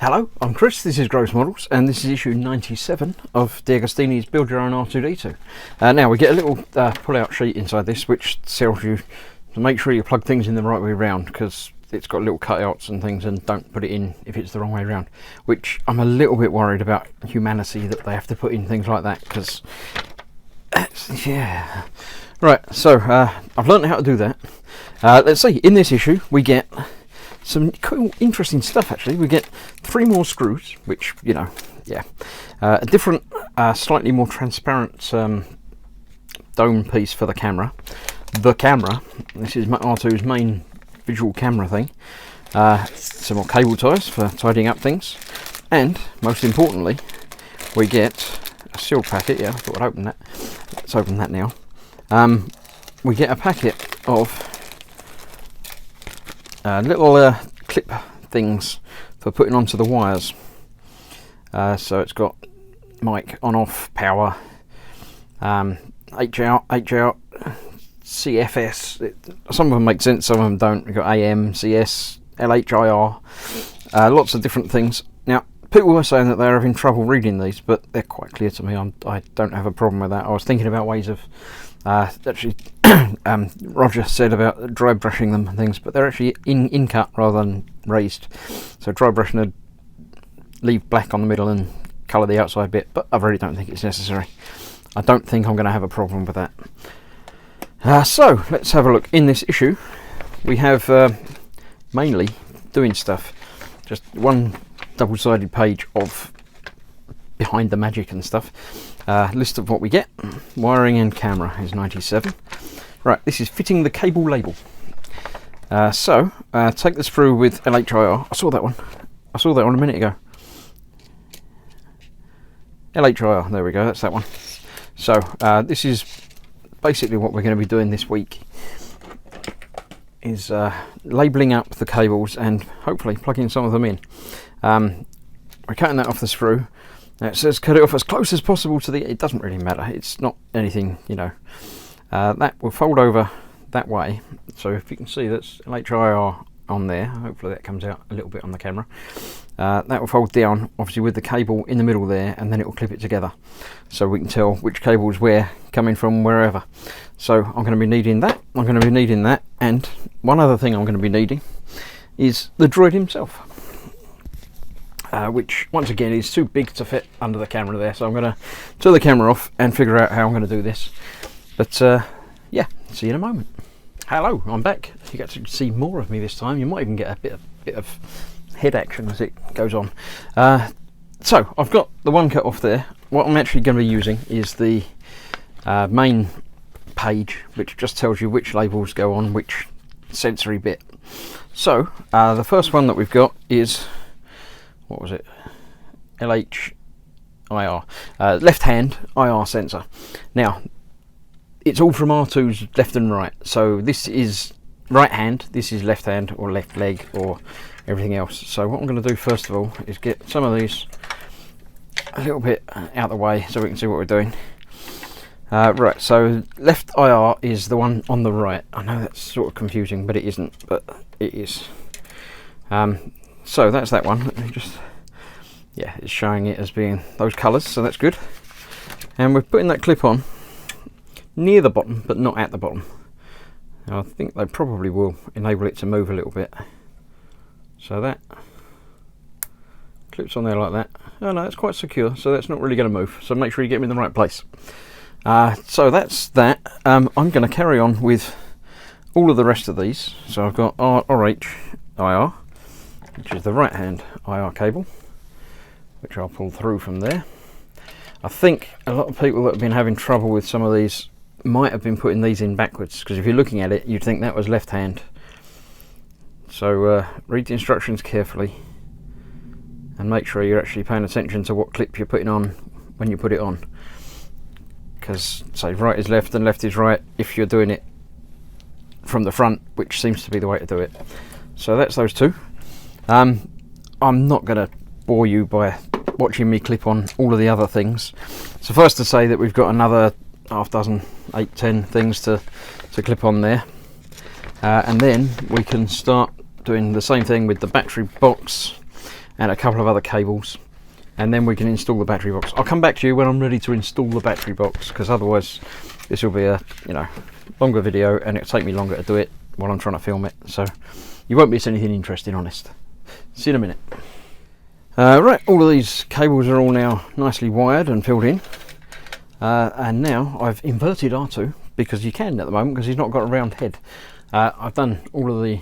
Hello, I'm Chris, this is Gross Models, and this is issue 97 of Deagostini's Build Your Own R2D2. Now we get a little pull-out sheet inside this which tells you to make sure you plug things in the right way around, because it's got little cutouts and things, and don't put it in if it's the wrong way around, which I'm a little bit worried about humanity that they have to put in things like that, because yeah. Right, so I've learned how to do that. Let's see, in this issue we get some cool, interesting stuff actually. We get 3 more screws, which, you know, yeah. A different, slightly more transparent dome piece for the camera. This is my R2's main visual camera thing. Some more cable ties for tidying up things. And, most importantly, we get a sealed packet. Yeah, I thought I'd open that. Let's open that now. We get a packet of little clip things for putting onto the wires. So it's got mic on off, power, H out, CFS. Some of them make sense, some of them don't. We've got AM, CS, LHIR, lots of different things. Now, people were saying that they're having trouble reading these, but they're quite clear to me. I don't have a problem with that. I was thinking about ways of actually Roger said about dry brushing them and things, but they're actually in cut rather than raised, so dry brushing would leave black on the middle and colour the outside bit, but I really don't think it's necessary. I don't think I'm going to have a problem with that. So let's have a look. In this issue we have mainly doing stuff, just one double-sided page of behind the magic and stuff. List of what we get. Wiring and camera is 97. Right, this is fitting the cable label. So take the sprue with LHIR. I saw that one a minute ago. LHIR, there we go, that's that one. So this is basically what we're going to be doing this week, is labelling up the cables and hopefully plugging some of them in. We're cutting that off the sprue. Now it says cut it off as close as possible to the... It doesn't really matter, it's not anything, you know. That will fold over that way, so if you can see that's LHIR on there, hopefully that comes out a little bit on the camera. That will fold down, obviously with the cable in the middle there, and then it will clip it together, so we can tell which cable is where, coming from wherever. So I'm going to be needing that, and one other thing I'm going to be needing is the droid himself. Which once again is too big to fit under the camera there, so I'm going to turn the camera off and figure out how I'm going to do this. But yeah, see you in a moment. Hello, I'm back. You get to see more of me this time. You might even get a bit of head action as it goes on. So I've got the one cut off there. What I'm actually going to be using is the main page, which just tells you which labels go on which sensory bit. So the first one that we've got is, what was it? LHIR, left hand IR sensor. Now it's all from R2's left and right, so this is right hand, this is left hand or left leg or everything else. So what I'm going to do first of all is get some of these a little bit out of the way so we can see what we're doing. Right, so left IR is the one on the right. I know that's sort of confusing, but it isn't, but it is. So that's that one. Let me just, yeah, it's showing it as being those colours, so that's good. And we're putting that clip on near the bottom, but not at the bottom. Now, I think they probably will enable it to move a little bit. So that clips on there like that. Oh no, it's quite secure, so that's not really going to move. So make sure you get them in the right place. So that's that. I'm going to carry on with all of the rest of these. So I've got RH IR, which is the right hand IR cable, which I'll pull through from there. I think a lot of people that have been having trouble with some of these might have been putting these in backwards, because if you're looking at it you'd think that was left hand. So read the instructions carefully and make sure you're actually paying attention to what clip you're putting on when you put it on, because say right is left and left is right if you're doing it from the front, which seems to be the way to do it. So that's those two. I'm not going to bore you by watching me clip on all of the other things. Suffice to say that we've got another half dozen, 8, 10 things to clip on there, and then we can start doing the same thing with the battery box and a couple of other cables, and then we can install the battery box. I'll come back to you when I'm ready to install the battery box, because otherwise this will be a longer video and it'll take me longer to do it while I'm trying to film it, so you won't miss anything interesting, honest. See you in a minute. Right, all of these cables are all now nicely wired and filled in, and now I've inverted R2, because you can at the moment because he's not got a round head. I've done all of the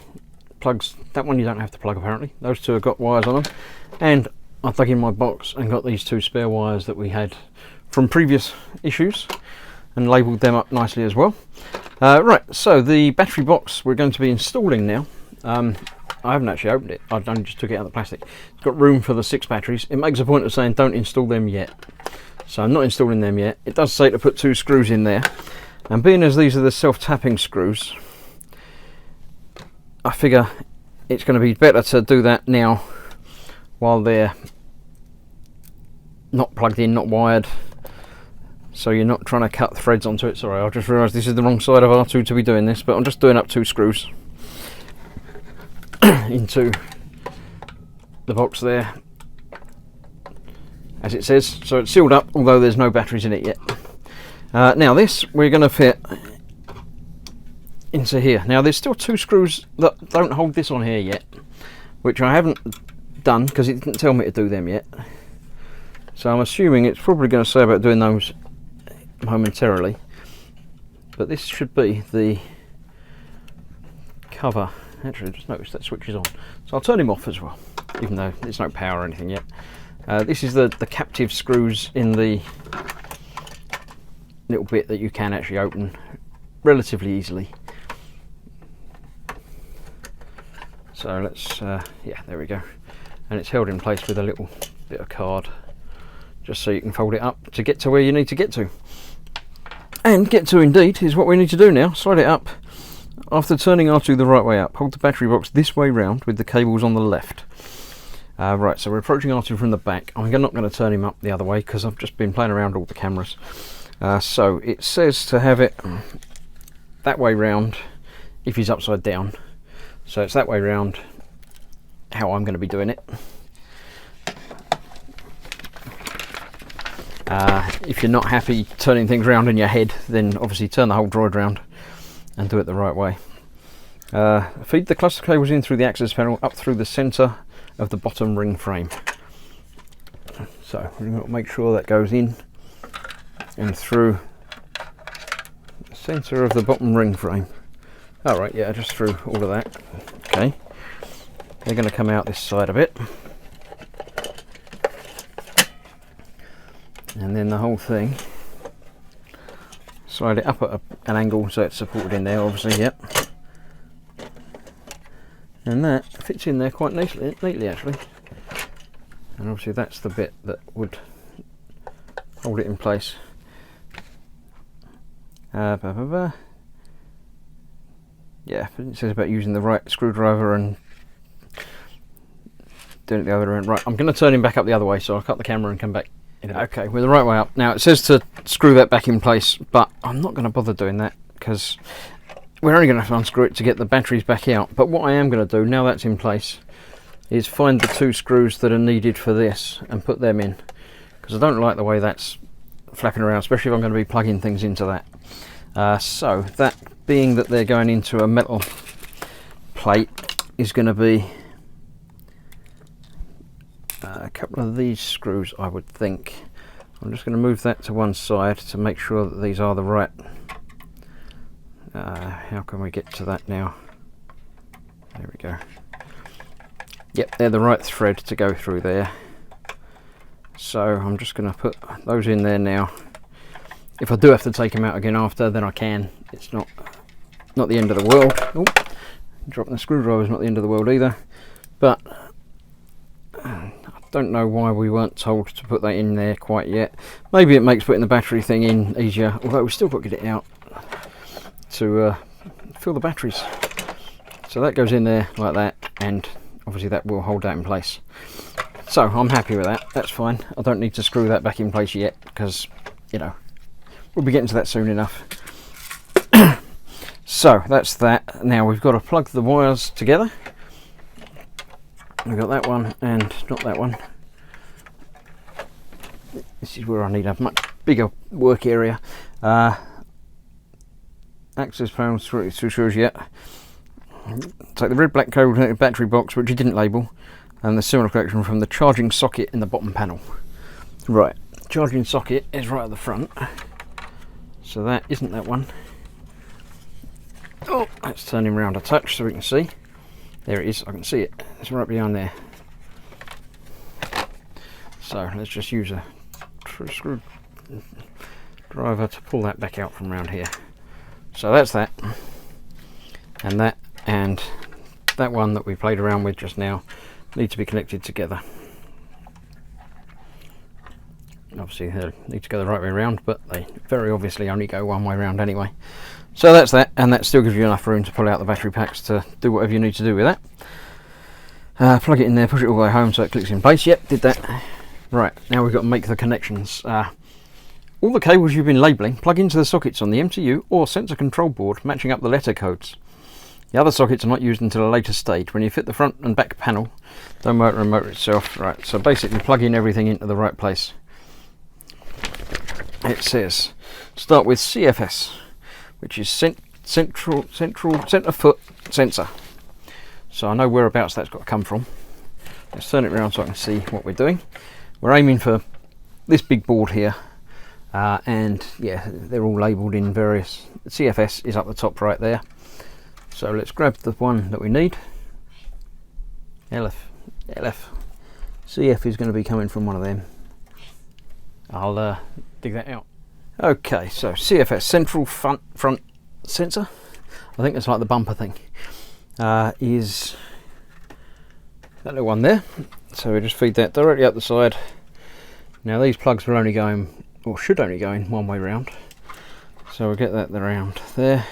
plugs. That one you don't have to plug apparently. Those two have got wires on them, and I dug in my box and got these two spare wires that we had from previous issues and labelled them up nicely as well. Right, so the battery box we're going to be installing now. I haven't actually opened it, I only just took it out of the plastic. It's got room for the 6 batteries. It makes a point of saying don't install them yet, so I'm not installing them yet. It does say to put 2 screws in there, and being as these are the self-tapping screws, I figure it's going to be better to do that now while they're not plugged in, not wired, so you're not trying to cut threads onto it. Sorry, I just realised this is the wrong side of R2 to be doing this, but I'm just doing up 2 screws into the box there, as it says. So it's sealed up, although there's no batteries in it yet. Now this we're going to fit into here. Now there's still 2 screws that don't hold this on here yet, which I haven't done because it didn't tell me to do them yet. So I'm assuming it's probably going to say about doing those momentarily. But this should be the cover. Actually, just noticed that switch is on, so I'll turn him off as well, even though there's no power or anything yet. This is the captive screws in the little bit that you can actually open relatively easily. So let's, yeah, there we go. And it's held in place with a little bit of card, just so you can fold it up to get to where you need to get to. And get to indeed is what we need to do now. Slide it up. After turning R2 the right way up, hold the battery box this way round with the cables on the left. Right, so we're approaching R2 from the back. I'm not going to turn him up the other way because I've just been playing around with all the cameras. So it says to have it that way round if he's upside down. So it's that way round how I'm going to be doing it. If you're not happy turning things around in your head, then obviously turn the whole droid round and do it the right way. Feed the cluster cables in through the access panel up through the centre of the bottom ring frame. So we're going to make sure that goes in and through the centre of the bottom ring frame. Alright, yeah, just through all of that. Okay. They're going to come out this side a bit. And then the whole thing, slide it up at an angle so it's supported in there, obviously, yep. And that fits in there quite neatly actually. And obviously that's the bit that would hold it in place. Yeah, it says about using the right screwdriver and doing it the other end. Right, I'm going to turn him back up the other way, so I'll cut the camera and come back. Okay, we're the right way up. Now it says to screw that back in place, but I'm not going to bother doing that because we're only going to have to unscrew it to get the batteries back out. But what I am going to do, now that's in place, is find the 2 screws that are needed for this and put them in, because I don't like the way that's flapping around, especially if I'm going to be plugging things into that. So that being that they're going into a metal plate is going to be a couple of these screws, I would think. I'm just going to move that to one side to make sure that these are the right. How can we get to that now? There we go. Yep, they're the right thread to go through there. So I'm just going to put those in there now. If I do have to take them out again after, then I can. It's not the end of the world. Oh, dropping the screwdriver is not the end of the world either. But I don't know why we weren't told to put that in there quite yet. Maybe it makes putting the battery thing in easier, although we've still got to get it out to fill the batteries. So that goes in there like that, and obviously that will hold that in place. So I'm happy with that, that's fine. I don't need to screw that back in place yet because, you know, we'll be getting to that soon enough. So that's that. Now we've got to plug the wires together. We've got that one and not that one. This is where I need a much bigger work area. Access panels through shows yet. Take the red black code battery box, which you didn't label, and the similar connection from the charging socket in the bottom panel. Right, charging socket is right at the front, so that isn't that one. Oh, let's turn him around a touch so we can see. There it is, I can see it. It's right behind there. So let's just use a screwdriver to pull that back out from around here. So that's that, and that one that we played around with just now need to be connected together. Obviously they need to go the right way around, but they very obviously only go one way around anyway. So that's that, and that still gives you enough room to pull out the battery packs to do whatever you need to do with that. Plug it in there, push it all the way home so it clicks in place. Yep, did that. Right, now we've got to make the connections. All the cables you've been labelling plug into the sockets on the MCU or sensor control board matching up the letter codes. The other sockets are not used until a later stage. When you fit the front and back panel, don't work the remote itself. Right, so basically plug in everything into the right place. It says start with CFS, which is central centre foot sensor. So I know whereabouts that's got to come from. Let's turn it around so I can see what we're doing. We're aiming for this big board here, and yeah, they're all labelled in various. CFS is up the top right there. So let's grab the one that we need. LF. CF is going to be coming from one of them. I'll dig that out. Okay, so CFS, central front sensor. I think it's like the bumper thing. Is that little one there. So we just feed that directly up the side. Now these plugs are only going, or should only go in one way round. So we'll get that around there.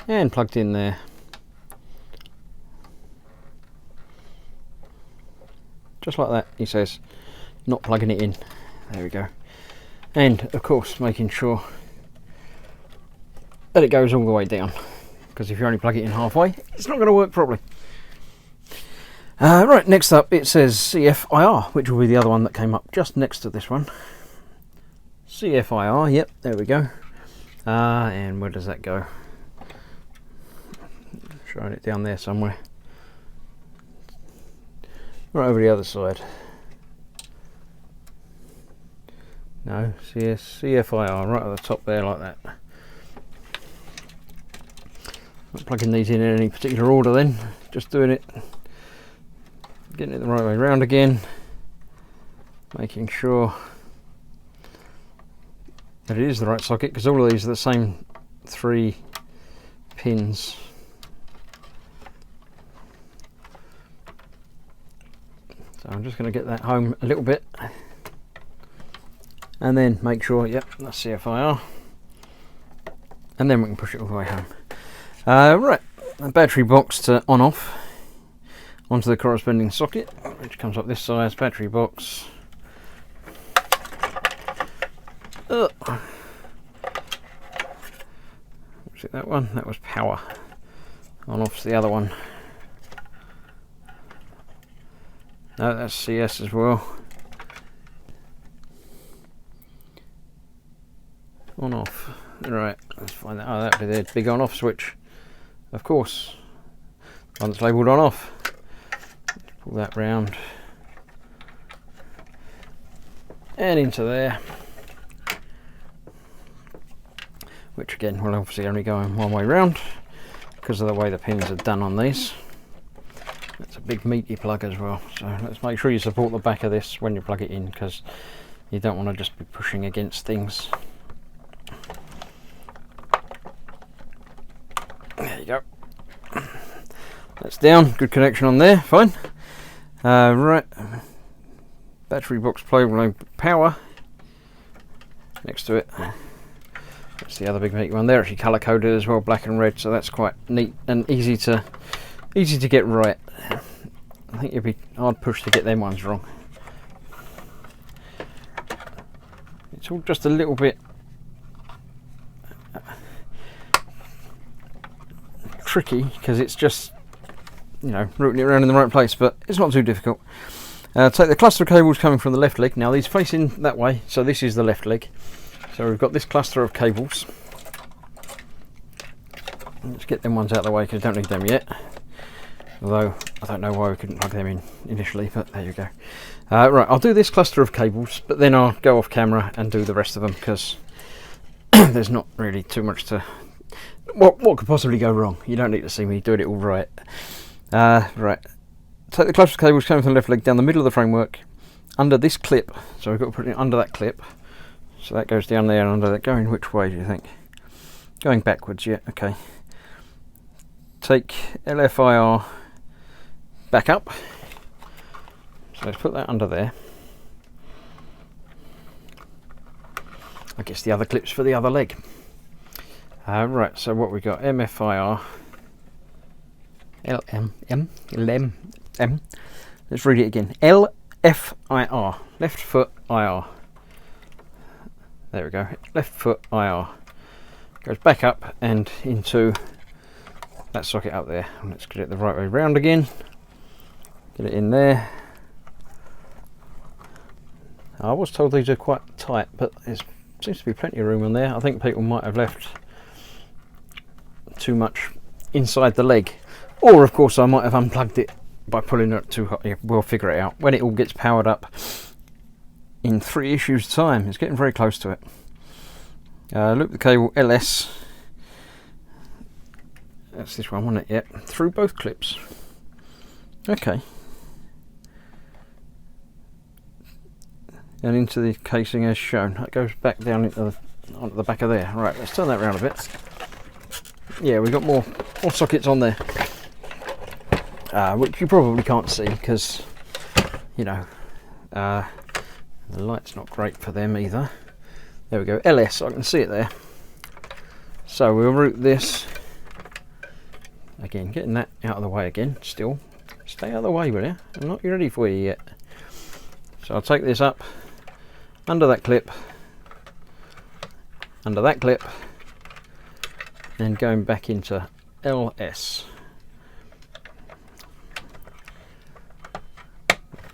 And plugged in there. Just like that, he says, not plugging it in. There we go. And of course making sure that it goes all the way down, because if you only plug it in halfway, it's not going to work properly. Right, next up it says CFIR, which will be the other one that came up just next to this one. CFIR, yep, there we go. And where does that go? Showing it down there somewhere. Right over the other side. No, CFIR, right at the top there like that. Not plugging these in any particular order then, just doing it, getting it the right way around again, making sure that it is the right socket, because all of these are the same 3 pins. So I'm just going to get that home a little bit, and then make sure, yep, that's CFIR, and then we can push it all the way home. Right, the battery box to on off onto the corresponding socket, which comes up this size. Battery box. Was it that one? That was power. On off's the other one. No, that's CS as well. On off. Right, let's find that. Oh, that'd be the big on off switch. Of course. One that's labelled on off. Pull that round. And into there. Which again will obviously only go in one way round because of the way the pins are done on these. That's a big meaty plug as well. So let's make sure you support the back of this when you plug it in, because you don't want to just be pushing against things. There you go. That's down. Good connection on there. Fine. Right. Battery box plug power. Next to it. That's the other big meaty one. They're actually colour coded as well, black and red. So that's quite neat and easy to get right. I think you'd be hard pushed to get them ones wrong. It's all just a little bit tricky because it's just you know, routing it around in the right place, but it's not too difficult. Take the cluster of cables coming from the left leg. Now these facing that way, so this is the left leg. So we've got this cluster of cables. Let's get them ones out of the way because I don't need them yet. Although I don't know why we couldn't plug them in initially, but there you go. Right, I'll do this cluster of cables, but then I'll go off camera and do the rest of them because there's not really too much to... What could possibly go wrong? You don't need to see me doing it all right. Right. Take the cluster of cables coming from the left leg down the middle of the framework, under this clip. So we've got to put it under that clip. So that goes down there and under that. Going which way do you think? Going backwards, yeah, okay. Take LFIR back up. So let's put that under there. I guess the other clip's for the other leg. Right, so what we got? MFIR. LM. Let's read it again. LFIR. Left foot IR. There we go. Left foot IR. Goes back up and into that socket up there. And let's get it the right way round again. Get it in there. I was told these are quite tight, but there seems to be plenty of room on there. I think people might have left too much inside the leg. Or, of course, I might have unplugged it by pulling it too hot. Yeah, we'll figure it out. When it all gets powered up in 3 issues' time. It's getting very close to it. Loop the cable LS. That's this one, wasn't it? Yep. Through both clips. Okay. And into the casing as shown. That goes back down onto the back of there. Right, let's turn that around a bit. Yeah, we've got more sockets on there. Which you probably can't see because, you know, the light's not great for them either. There we go, LS, I can see it there. So we'll route this. Again, getting that out of the way again, still. Stay out of the way, will you? I'm not ready for you yet. So I'll take this up, under that clip, under that clip, and going back into LS.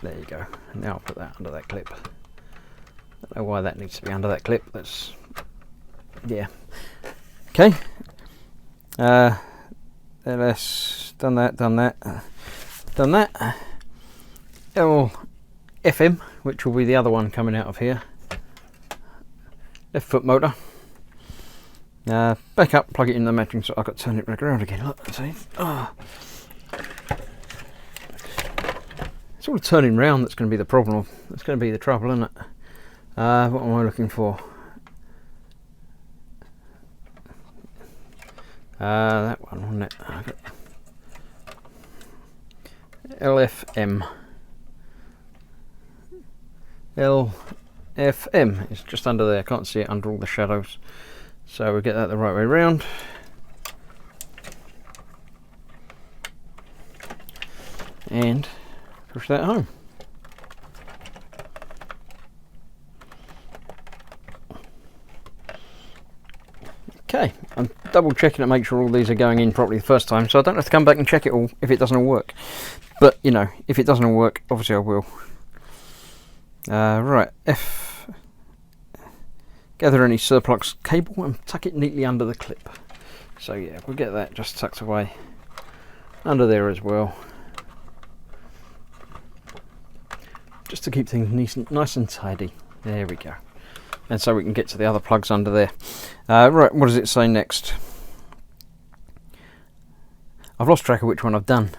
There you go. Now I'll put that under that clip. Don't know why that needs to be under that clip. That's, yeah. Okay. LS, done that. LFM, which will be the other one coming out of here. Left foot motor. Back up, plug it in the matching, so I've got to turn it back around again. Look, see? It's all the turning round that's going to be the problem. That's going to be the trouble, isn't it? What am I looking for? That one, wasn't it? LFM. LFM. It's just under there. I can't see it under all the shadows. So we'll get that the right way round. And push that home. Okay, I'm double checking to make sure all these are going in properly the first time, so I don't have to come back and check it all if it doesn't all work. But, you know, if it doesn't all work, obviously I will. Right, F. Gather any surplus cable and tuck it neatly under the clip. So yeah, we'll get that just tucked away under there as well. Just to keep things nice and tidy. There we go. And so we can get to the other plugs under there. Right, what does it say next? I've lost track of which one I've done.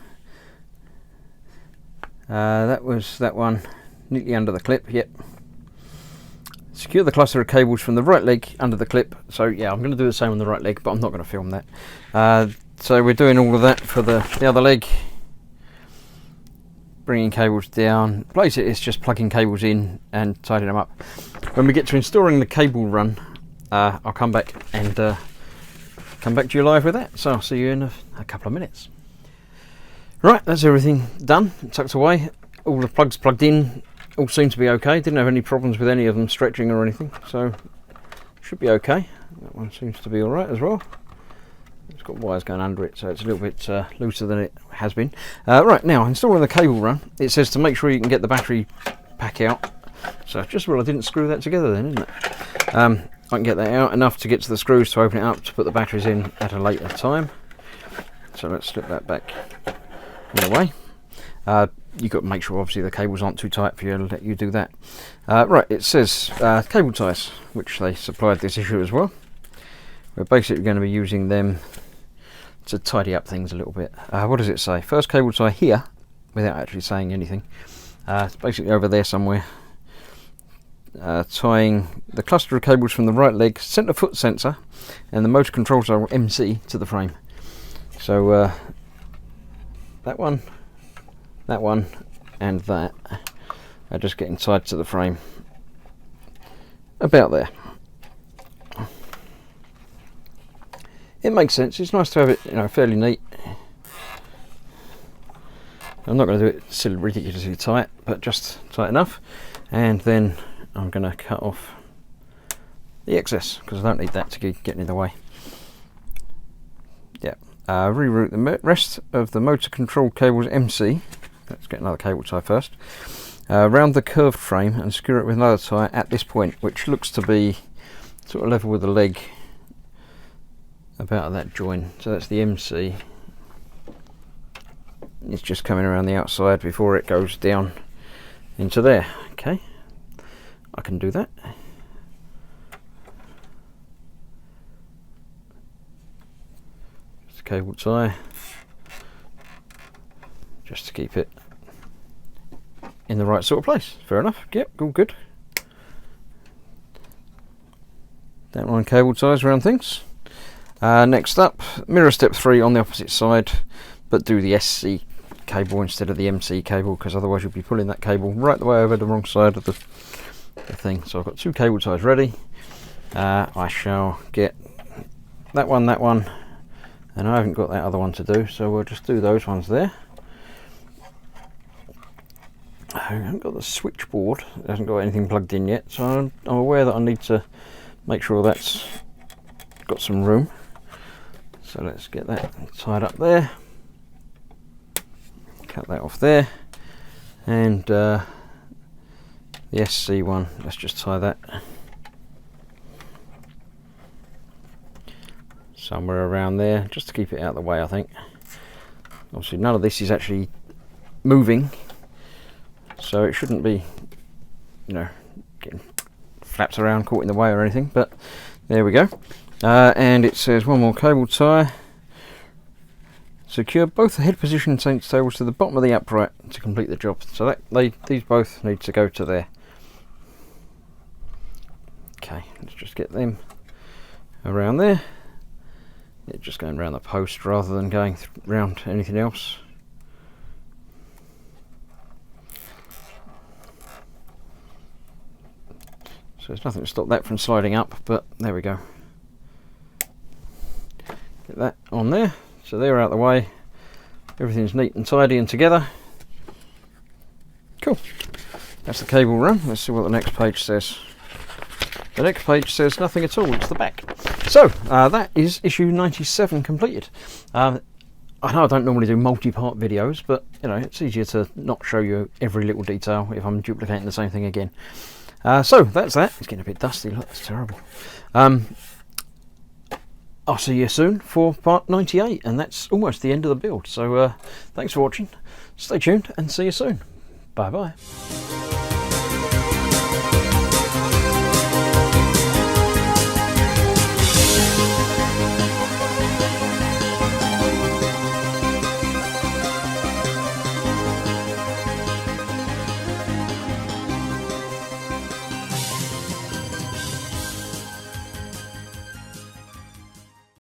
That was that one, neatly under the clip, yep. Secure the cluster of cables from the right leg under the clip. So yeah, I'm going to do the same on the right leg, but I'm not going to film that. So we're doing all of that for the other leg. Bringing cables down. Place it's just plugging cables in and tidying them up. When we get to installing the cable run, I'll come back and come back to you live with that. So I'll see you in a couple of minutes. Right, that's everything done, tucked away. All the plugs plugged in. All seemed to be okay. Didn't have any problems with any of them stretching or anything, so should be okay. That one seems to be all right as well. It's got wires going under it, so it's a little bit looser than it has been. Right, now installing the cable run, it says to make sure you can get the battery pack out. So just well, I didn't screw that together then, isn't it? I can get that out enough to get to the screws to open it up to put the batteries in at a later time. So let's slip that back all the way. You've got to make sure obviously the cables aren't too tight for you to let you do that. Right, it says cable ties, which they supplied this issue as well. We're basically going to be using them to tidy up things a little bit. What does it say? First cable tie here, without actually saying anything. It's basically over there somewhere. Tying the cluster of cables from the right leg, centre foot sensor, and the motor controls are MC to the frame. So that one, and that are just getting tied to the frame. About there. It makes sense. It's nice to have it, you know, fairly neat. I'm not going to do it silly, ridiculously tight, but just tight enough. And then I'm going to cut off the excess because I don't need that to get in the way. Yeah. Reroute the rest of the motor control cables MC. Let's get another cable tie first. Around the curved frame and secure it with another tie at this point, which looks to be sort of level with the leg. About that join, so that's the MC. It's just coming around the outside before it goes down into there. Okay, I can do that. Just a cable tie, just to keep it in the right sort of place. Fair enough. Yep, all good. Don't mind cable ties around things. Next up, mirror step 3 on the opposite side, but do the SC cable instead of the MC cable, because otherwise you'll be pulling that cable right the way over the wrong side of the thing. So I've got 2 cable ties ready. I shall get that one, and I haven't got that other one to do, so we'll just do those ones there. I haven't got the switchboard, it hasn't got anything plugged in yet, so I'm aware that I need to make sure that's got some room. So let's get that tied up there, cut that off there, and the SC one, let's just tie that somewhere around there, just to keep it out of the way. I think obviously none of this is actually moving, so it shouldn't be, you know, getting flapped around, caught in the way or anything, but there we go. And it says one more cable tie. Secure both the head position sensor cables to the bottom of the upright to complete the job. So that these both need to go to there. Okay, let's just get them around there. Yeah, just going around the post rather than going around anything else. So there's nothing to stop that from sliding up, but there we go. Get that on there, so they're out of the way. Everything's neat and tidy and together. Cool. That's the cable run. Let's see what the next page says. The next page says nothing at all. It's the back. So that is issue 97 completed. I know I don't normally do multi-part videos, but you know, it's easier to not show you every little detail if I'm duplicating the same thing again. So that's that. It's getting a bit dusty. Look, that's terrible. I'll see you soon for part 98, and that's almost the end of the build. So thanks for watching, stay tuned, and see you soon. Bye bye.